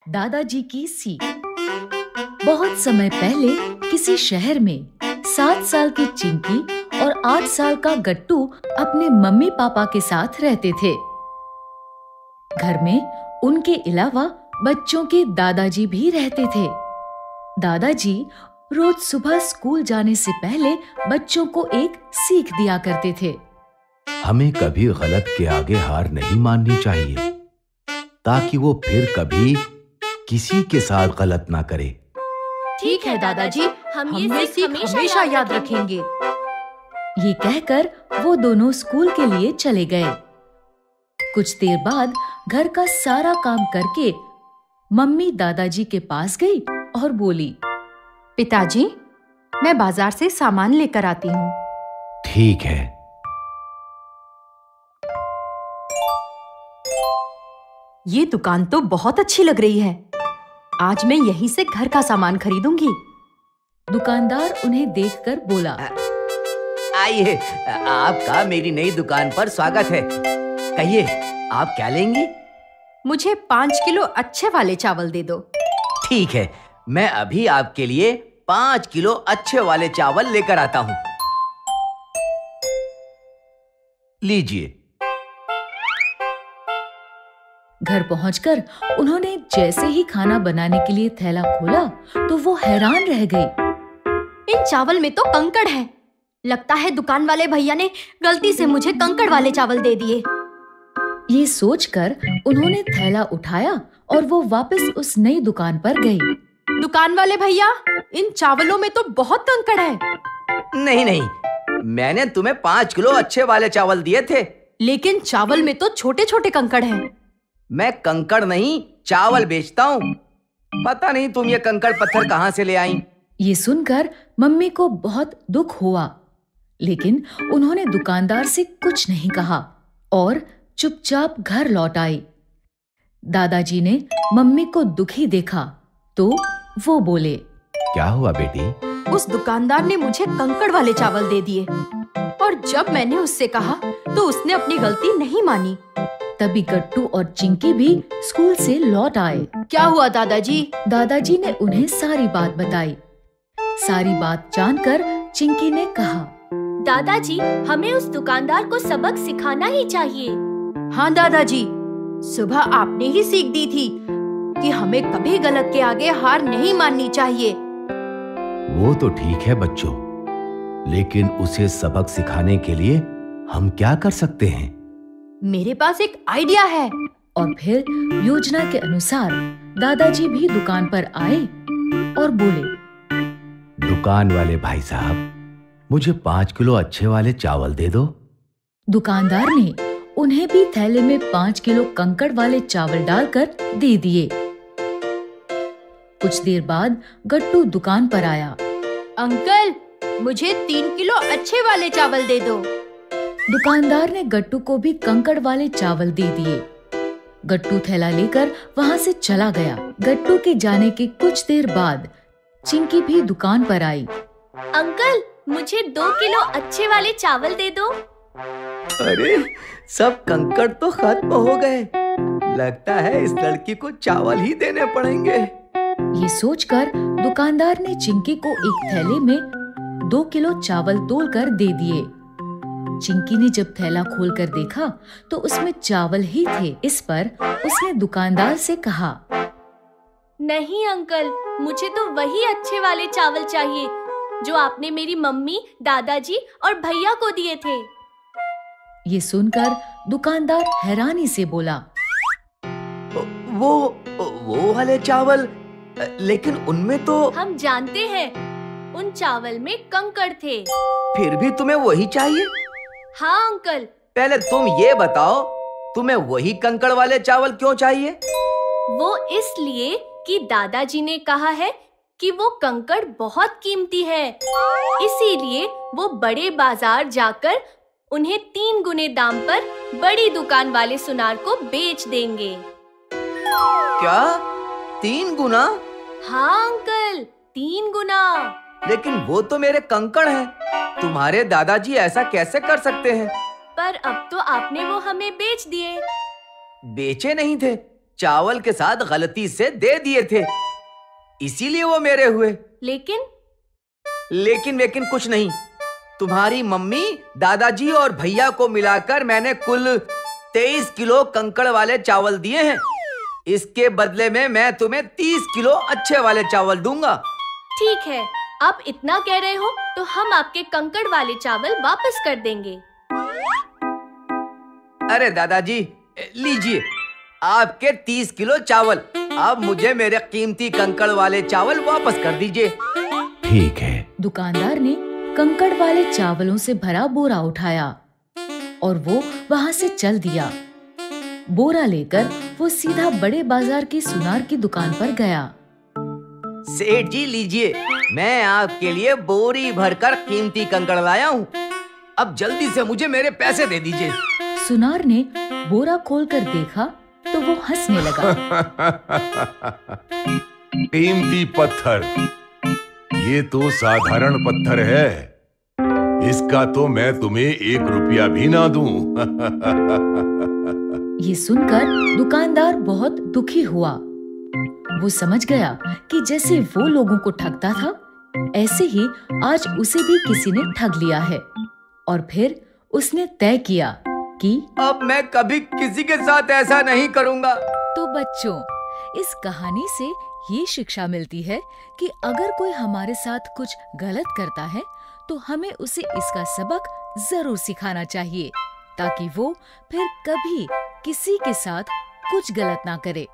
दादाजी की सीख। बहुत समय पहले किसी शहर में 7 साल की चिंकी और 8 साल का गट्टू अपने मम्मी पापा के साथ रहते थे। घर में उनके अलावा बच्चों के दादाजी भी रहते थे। दादाजी रोज सुबह स्कूल जाने से पहले बच्चों को एक सीख दिया करते थे। हमें कभी गलत के आगे हार नहीं माननी चाहिए, ताकि वो फिर कभी किसी के साथ गलत ना करे। ठीक है दादाजी, हम ये सीख हमेशा याद रखेंगे। ये कहकर वो दोनों स्कूल के लिए चले गए। कुछ देर बाद घर का सारा काम करके मम्मी दादाजी के पास गई और बोली, पिताजी, मैं बाजार से सामान लेकर आती हूँ। ठीक है। ये दुकान तो बहुत अच्छी लग रही है। आज मैं यहीं से घर का सामान खरीदूंगी। दुकानदार उन्हें देखकर बोला, आइए, आपका मेरी नई दुकान पर स्वागत है। कहिए, आप क्या लेंगी? मुझे 5 किलो अच्छे वाले चावल दे दो। ठीक है, मैं अभी आपके लिए 5 किलो अच्छे वाले चावल लेकर आता हूँ। लीजिए। घर पहुंचकर उन्होंने जैसे ही खाना बनाने के लिए थैला खोला तो वो हैरान रह गई। इन चावल में तो कंकड़ है। लगता है दुकान वाले भैया ने गलती से मुझे कंकड़ वाले चावल दे दिए। ये सोचकर उन्होंने थैला उठाया और वो वापस उस नई दुकान पर गई। दुकान वाले भैया, इन चावलों में तो बहुत कंकड़ है। नहीं नहीं, मैंने तुम्हें 5 किलो अच्छे वाले चावल दिए थे। लेकिन चावल में तो छोटे छोटे कंकड़ हैं। मैं कंकड़ नहीं, चावल बेचता हूँ। पता नहीं तुम ये कंकड़ पत्थर कहाँ से ले आई। ये सुनकर मम्मी को बहुत दुख हुआ, लेकिन उन्होंने दुकानदार से कुछ नहीं कहा और चुपचाप घर लौट आई। दादाजी ने मम्मी को दुखी देखा तो वो बोले, क्या हुआ बेटी? उस दुकानदार ने मुझे कंकड़ वाले चावल दे दिए और जब मैंने उससे कहा तो उसने अपनी गलती नहीं मानी। तभी गट्टू और चिंकी भी स्कूल से लौट आए। क्या हुआ दादाजी? दादाजी ने उन्हें सारी बात बताई। सारी बात जानकर चिंकी ने कहा, दादाजी, हमें उस दुकानदार को सबक सिखाना ही चाहिए। हाँ दादाजी, सुबह आपने ही सीख दी थी कि हमें कभी गलत के आगे हार नहीं माननी चाहिए। वो तो ठीक है बच्चों, लेकिन उसे सबक सिखाने के लिए हम क्या कर सकते हैं? मेरे पास एक आइडिया है। और फिर योजना के अनुसार दादाजी भी दुकान पर आए और बोले, दुकान वाले भाई साहब, मुझे 5 किलो अच्छे वाले चावल दे दो। दुकानदार ने उन्हें भी थैले में 5 किलो कंकड़ वाले चावल डालकर दे दिए। कुछ देर बाद गट्टू दुकान पर आया। अंकल, मुझे 3 किलो अच्छे वाले चावल दे दो। दुकानदार ने गट्टू को भी कंकड़ वाले चावल दे दिए। गट्टू थैला लेकर वहाँ से चला गया। गट्टू के जाने के कुछ देर बाद चिंकी भी दुकान पर आई। अंकल, मुझे 2 किलो अच्छे वाले चावल दे दो। अरे, सब कंकड़ तो खत्म हो गए। लगता है इस लड़की को चावल ही देने पड़ेंगे। ये सोचकर दुकानदार ने चिंकी को एक थैले में 2 किलो चावल तोलकर दे दिए। चिंकी ने जब थैला खोलकर देखा तो उसमें चावल ही थे। इस पर उसने दुकानदार से कहा, नहीं अंकल, मुझे तो वही अच्छे वाले चावल चाहिए जो आपने मेरी मम्मी, दादाजी और भैया को दिए थे। ये सुनकर दुकानदार हैरानी से बोला, वो वाले चावल, लेकिन उनमें तो हम जानते हैं, उन चावल में कंकड़ थे। फिर भी तुम्हें वही चाहिए? हाँ अंकल। पहले तुम ये बताओ, तुम्हें वही कंकड़ वाले चावल क्यों चाहिए? वो इसलिए कि दादाजी ने कहा है कि वो कंकड़ बहुत कीमती है, इसीलिए वो बड़े बाजार जाकर उन्हें 3 गुने दाम पर बड़ी दुकान वाले सुनार को बेच देंगे। क्या? 3 गुना? हाँ अंकल, 3 गुना। लेकिन वो तो मेरे कंकड़ हैं। तुम्हारे दादाजी ऐसा कैसे कर सकते हैं? पर अब तो आपने वो हमें बेच दिए। बेचे नहीं थे, चावल के साथ गलती से दे दिए थे, इसीलिए वो मेरे हुए। लेकिन कुछ नहीं। तुम्हारी मम्मी, दादाजी और भैया को मिलाकर मैंने कुल 23 किलो कंकड़ वाले चावल दिए हैं। इसके बदले में मैं तुम्हें 30 किलो अच्छे वाले चावल दूंगा। ठीक है, आप इतना कह रहे हो तो हम आपके कंकड़ वाले चावल वापस कर देंगे। अरे दादाजी, लीजिए आपके 30 किलो चावल। अब मुझे मेरे कीमती कंकड़ वाले चावल वापस कर दीजिए। ठीक है। दुकानदार ने कंकड़ वाले चावलों से भरा बोरा उठाया और वो वहाँ से चल दिया। बोरा लेकर वो सीधा बड़े बाजार की सुनार की दुकान पर गया। सेठ जी लीजिए, मैं आपके लिए बोरी भरकर कीमती कंकड़ लाया हूँ। अब जल्दी से मुझे मेरे पैसे दे दीजिए। सुनार ने बोरा खोलकर देखा तो वो हंसने लगा। कीमती पत्थर, ये तो साधारण पत्थर है, इसका तो मैं तुम्हें 1 रुपया भी ना दूं। ये सुनकर दुकानदार बहुत दुखी हुआ। वो समझ गया कि जैसे वो लोगों को ठगता था, ऐसे ही आज उसे भी किसी ने ठग लिया है। और फिर उसने तय किया कि अब मैं कभी किसी के साथ ऐसा नहीं करूँगा। तो बच्चों, इस कहानी से ये शिक्षा मिलती है कि अगर कोई हमारे साथ कुछ गलत करता है तो हमें उसे इसका सबक जरूर सिखाना चाहिए, ताकि वो फिर कभी किसी के साथ कुछ गलत ना करे।